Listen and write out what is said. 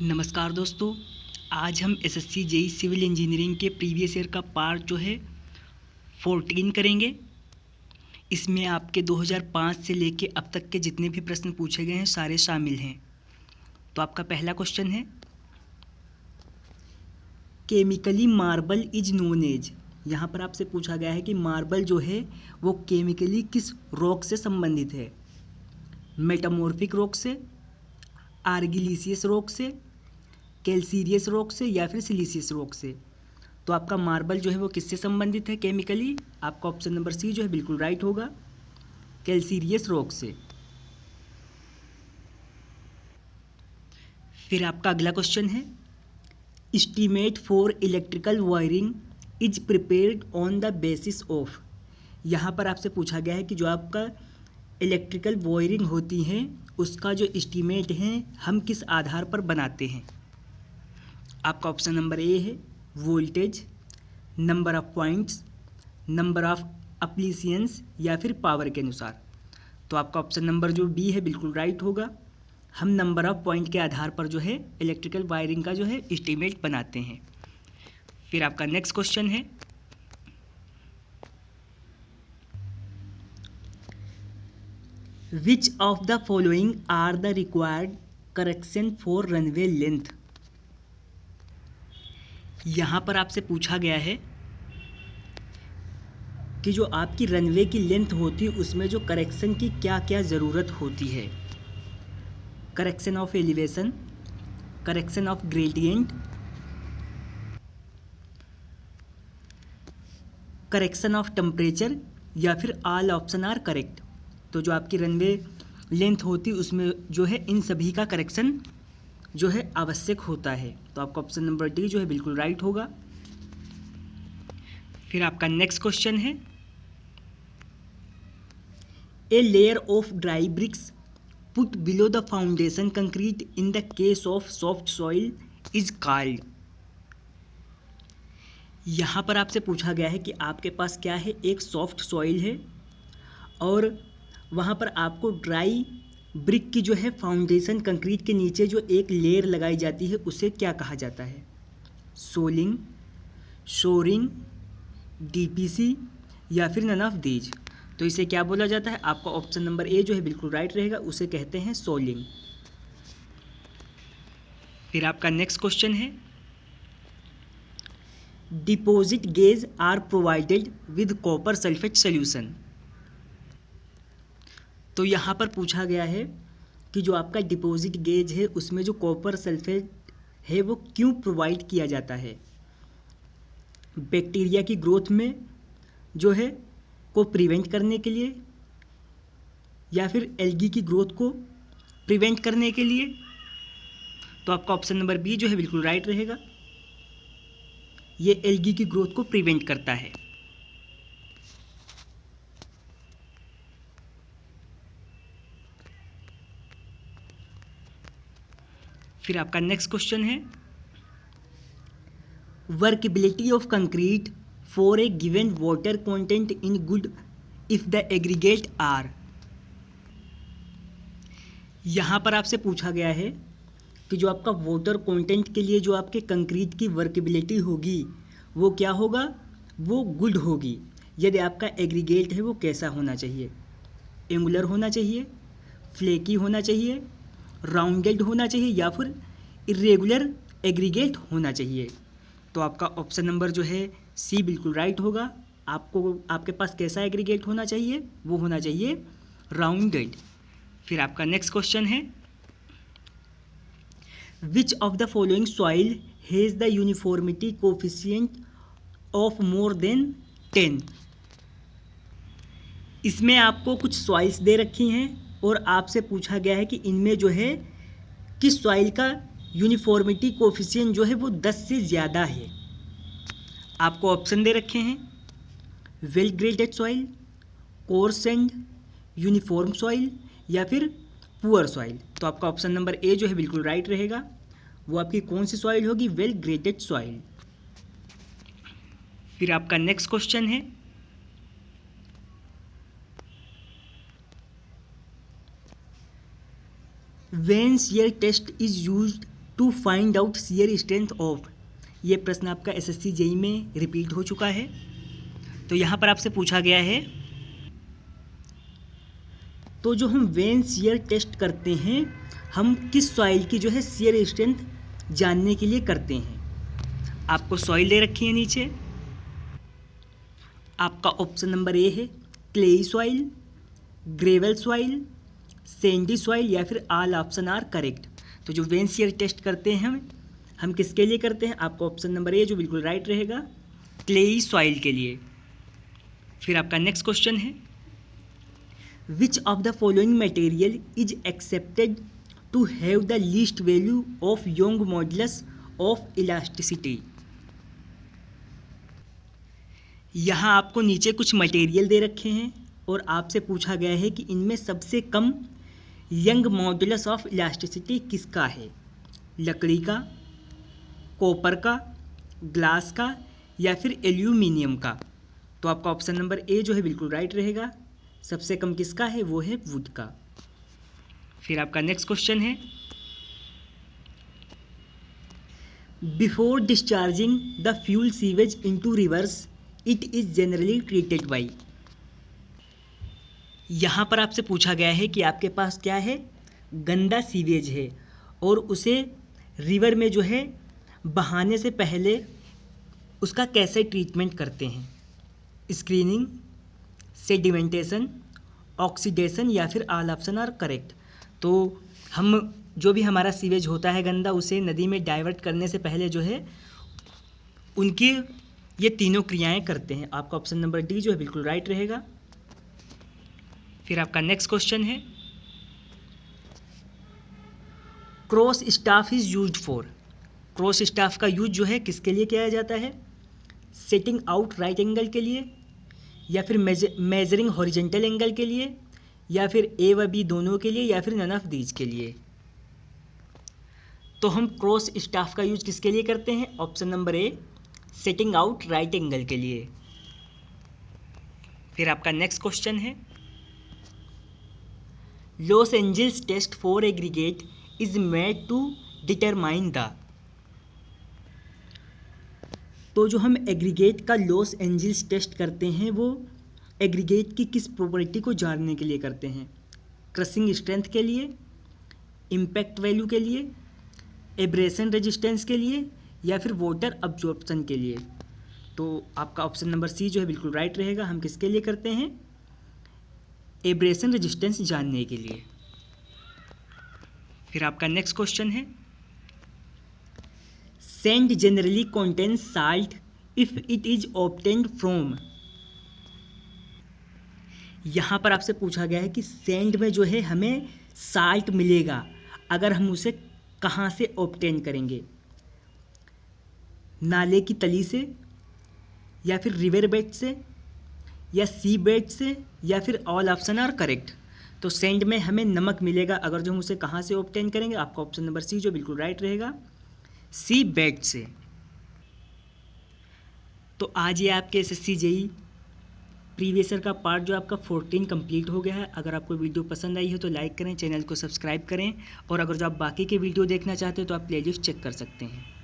नमस्कार दोस्तों, आज हम एसएससी जेई सिविल इंजीनियरिंग के प्रीवियस ईयर का पार्ट जो है 14 करेंगे। इसमें आपके 2005 से लेके अब तक के जितने भी प्रश्न पूछे गए हैं सारे शामिल हैं। तो आपका पहला क्वेश्चन है, chemically marble is known as. यहाँ पर आपसे पूछा गया है कि मार्बल जो है वो केमिकली किस रॉक से संबंधित है। मेटामॉर्फिक रॉक से, आर्गिलीसियस रॉक से, कैल्सीरियस रॉक से या फिर सिलीसियस रॉक से। तो आपका मार्बल जो है वो किससे संबंधित है केमिकली? आपका ऑप्शन नंबर सी जो है बिल्कुल राइट होगा, कैल्सीरियस रॉक से। फिर आपका अगला क्वेश्चन है, estimate for electrical wiring is prepared on the basis of. यहाँ पर आपसे पूछा गया है कि जो आपका इलेक्ट्रिकल वायरिंग होती है उसका जो एस्टीमेट है हम किस आधार पर बनाते हैं। आपका ऑप्शन नंबर ए है voltage, number of points, number of appliances या फिर पावर के अनुसार। तो आपका ऑप्शन नंबर जो बी है बिल्कुल राइट होगा। हम नंबर ऑफ पॉइंट के आधार पर जो है इलेक्ट्रिकल वायरिंग का जो है एस्टीमेट बनाते हैं। फिर आपका नेक्स्ट क्वेश्चन है, which of the following are the required correction for runway length. यहाँ पर आपसे पूछा गया है कि जो आपकी रनवे की लेंथ होती है उसमें जो करेक्शन की क्या क्या ज़रूरत होती है। Correction of elevation, correction of gradient, correction of temperature या फिर ऑल ऑप्शन आर करेक्ट। तो जो आपकी रनवे लेंथ होती है उसमें जो है इन सभी का करेक्शन जो है आवश्यक होता है। तो आपका ऑप्शन नंबर डी जो है बिल्कुल राइट होगा। फिर आपका नेक्स्ट क्वेश्चन है, a layer of dry bricks put below the foundation concrete in the case of soft soil is called. यहाँ पर आपसे पूछा गया है कि आपके पास क्या है, एक सॉफ्ट सॉइल है और वहाँ पर आपको ड्राई ब्रिक की जो है फाउंडेशन कंक्रीट के नीचे जो एक लेयर लगाई जाती है उसे क्या कहा जाता है। सोलिंग, शोरिंग, डीपीसी या फिर नन ऑफ दीज। तो इसे क्या बोला जाता है? आपका ऑप्शन नंबर ए जो है बिल्कुल राइट रहेगा, उसे कहते हैं सोलिंग। फिर आपका नेक्स्ट क्वेश्चन है, deposit gauge are provided with copper sulphate solution. तो यहाँ पर पूछा गया है कि जो आपका डिपॉजिट गेज है उसमें जो कॉपर सल्फेट है वो क्यों प्रोवाइड किया जाता है। बैक्टीरिया की ग्रोथ में जो है को प्रिवेंट करने के लिए या फिर एल्गी की ग्रोथ को प्रिवेंट करने के लिए। तो आपका ऑप्शन नंबर बी जो है बिल्कुल राइट रहेगा, ये एल्गी की ग्रोथ को प्रिवेंट करता है। फिर आपका नेक्स्ट क्वेश्चन है, workability of concrete for a given water content in good if the aggregate are. यहाँ पर आपसे पूछा गया है कि जो आपका वाटर कंटेंट के लिए जो आपके कंक्रीट की वर्केबिलिटी होगी वो क्या होगा, वो गुड होगी यदि आपका एग्रीगेट है वो कैसा होना चाहिए। एंगुलर होना चाहिए, फ्लेकी होना चाहिए, राउंडेड होना चाहिए या फिर इरेगुलर एग्रीगेट होना चाहिए। तो आपका ऑप्शन नंबर जो है सी बिल्कुल राइट होगा। आपको आपके पास कैसा एग्रीगेट होना चाहिए, वो होना चाहिए राउंडेड। फिर आपका नेक्स्ट क्वेश्चन है, which of the following soil has the uniformity coefficient of more than 10। इसमें आपको कुछ सॉइल्स दे रखी हैं और आपसे पूछा गया है कि इनमें जो है किस सॉइल का यूनिफॉर्मिटी कोफिशिएंट जो है वो 10 से ज़्यादा है। आपको ऑप्शन दे रखे हैं, well graded soil, coarse sand, uniform soil या फिर पुअर सॉइल। तो आपका ऑप्शन नंबर ए जो है बिल्कुल राइट रहेगा। वो आपकी कौन सी सॉइल होगी? Well graded soil. फिर आपका नेक्स्ट क्वेश्चन है, when shear test is used to find out shear strength of. ये प्रश्न आपका एसएससी जेईई में रिपीट हो चुका है। तो यहाँ पर आपसे पूछा गया है, तो जो हम वेन शियर टेस्ट करते हैं हम किस सॉइल की जो है शियर स्ट्रेंथ जानने के लिए करते हैं। आपको सॉइल दे रखी है नीचे, आपका ऑप्शन नंबर ए है clayey soil, gravel soil, Sandy soil या फिर ऑल ऑप्शन आर करेक्ट। तो जो वेन शियर टेस्ट करते हैं हम किसके लिए करते हैं, आपका ऑप्शन नंबर ए जो बिल्कुल राइट रहेगा, क्लेई सॉइल के लिए। फिर आपका नेक्स्ट क्वेश्चन है, which of the following material is accepted to have the least value of Young modulus of elasticity. यहाँ आपको नीचे कुछ मटेरियल दे रखे हैं और आपसे पूछा गया है कि इनमें सबसे कम यंग मॉडुलस ऑफ इलास्टिसिटी किसका है, लकड़ी का, कॉपर का, ग्लास का या फिर एल्यूमिनियम का। तो आपका ऑप्शन नंबर ए जो है बिल्कुल राइट रहेगा, सबसे कम किसका है, वो है वुड का। फिर आपका नेक्स्ट क्वेश्चन है, before discharging the fuel sewage into reverse it is generally treated by. यहाँ पर आपसे पूछा गया है कि आपके पास क्या है, गंदा सीवेज है और उसे रिवर में जो है बहाने से पहले उसका कैसे ट्रीटमेंट करते हैं, स्क्रीनिंग, सेडिमेंटेशन, ऑक्सीडेशन या फिर ऑल ऑप्शन आर करेक्ट। तो हम जो भी हमारा सीवेज होता है गंदा, उसे नदी में डाइवर्ट करने से पहले जो है उनकी ये तीनों क्रियाएं करते हैं। आपका ऑप्शन नंबर डी जो है बिल्कुल राइट रहेगा। फिर आपका नेक्स्ट क्वेश्चन है, cross staff is used for. Cross staff का यूज जो है किसके लिए किया जाता है, सेटिंग आउट राइट एंगल के लिए या फिर मेजरिंग हॉरिजेंटल एंगल के लिए या फिर ए व बी दोनों के लिए या फिर नन ऑफ दीज के लिए। तो हम क्रॉस स्टाफ का यूज किसके लिए करते हैं, option number A setting out right angle के लिए। फिर आपका नेक्स्ट क्वेश्चन है, Los Angeles test for aggregate is made to determine the. तो जो हम एग्रीगेट का लॉस एंजल्स टेस्ट करते हैं वो एग्रीगेट की किस प्रॉपर्टी को जानने के लिए करते हैं, क्रशिंग स्ट्रेंथ के लिए, इम्पैक्ट वैल्यू के लिए, एब्रेशन रेजिस्टेंस के लिए या फिर वाटर अब्जॉर्प्शन के लिए। तो आपका ऑप्शन नंबर सी जो है बिल्कुल राइट रहेगा, हम किसके लिए करते हैं, एब्रेशन रेजिस्टेंस जानने के लिए। फिर आपका नेक्स्ट क्वेश्चन है, sand generally contains salt if it is obtained from. यहाँ पर आपसे पूछा गया है कि सैंड में जो है हमें साल्ट मिलेगा अगर हम उसे कहाँ से ऑब्टेन करेंगे, नाले की तली से या फिर रिवर बेड से या सी बेड से या फिर ऑल ऑप्शन आर करेक्ट। तो सैंड में हमें नमक मिलेगा अगर जो हम उसे कहाँ से ऑब्टेन करेंगे, आपका ऑप्शन नंबर सी जो बिल्कुल राइट रहेगा, सी बेड से। तो आज ये आपके एसएससी जेईई प्रीवियस ईयर का पार्ट जो आपका 14 कंप्लीट हो गया है। अगर आपको वीडियो पसंद आई हो तो लाइक करें, चैनल को सब्सक्राइब करें और अगर जो आप बाकी के वीडियो देखना चाहते हो तो आप प्लेलिस्ट चेक कर सकते हैं।